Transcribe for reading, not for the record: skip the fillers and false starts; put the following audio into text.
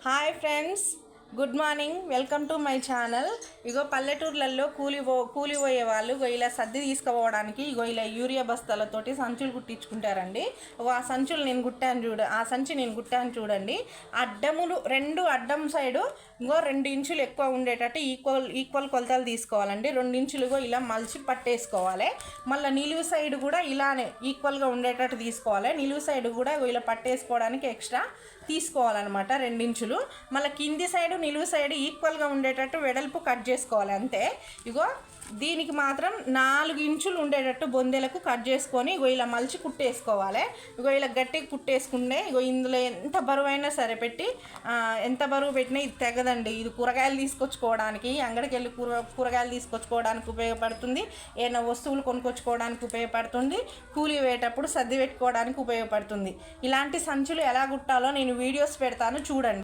Hi friends, good morning. Welcome to my channel. ఇగో పల్లెటూర్లలో కూలిపోయే వాళ్ళు ఇలా సర్ది తీసుకుపోవడానికి ఇలా యూరియా బస్తాలతోటి సంచులు కుట్టించుకుంటారండి. ఆ సంచులు నేను కుట్టాను చూడండి. అడ్డములు రెండు అడ్డం సైడు 2 ఇంచులు ఎక్కువ ఉండేటట్టు ఈక్వల్ కొలతలు తీసుకోవాలండి. 2 ఇంచులు ఇలా మలిచి పట్టేసుకోవాలి. మళ్ళీ నిలువు సైడ్ కూడా ఇలానే ఈక్వల్గా ఉండేటట్టు తీసుకోవాలి. నిలువు సైడ్ కూడా ఇలా పట్టేసుకోవడానికి ఎక్స్ట్రా తీసుకోవాలన్నమాట 2 ఇంచులు. మళ్ళీ కింది సైడు నిలువు సైడ్ ఈక్వల్గా ఉండేటట్టు వెడల్పు కట్ చేసుకోవాలి అంతే. దీనికి మాత్రం 4 ఇంచులు ఉండేటట్టు బొందెలకు కట్ చేసుకొని ఇలా మలిచి కుట్టేసుకోవాలి. ఇలా గట్టిగా కుట్టేసుకుంటే ఇందులో ఎంత బరువైనా సరే పెట్టి ఎంత బరువు పెట్టినా ఇది తెగదండి. ఇది కూరగాయలు తీసుకొచ్చుకోవడానికి, అంగడికి వెళ్ళి కూరగాయలు తీసుకొచ్చుకోవడానికి ఉపయోగపడుతుంది. ఏమైనా వస్తువులు కొనుక్కొచ్చుకోవడానికి ఉపయోగపడుతుంది. కూలి వేయేటప్పుడు సర్ది పెట్టుకోవడానికి ఉపయోగపడుతుంది. ఇలాంటి సంచులు ఎలా కుట్టాలో నేను వీడియోస్ పెడతాను, చూడండి.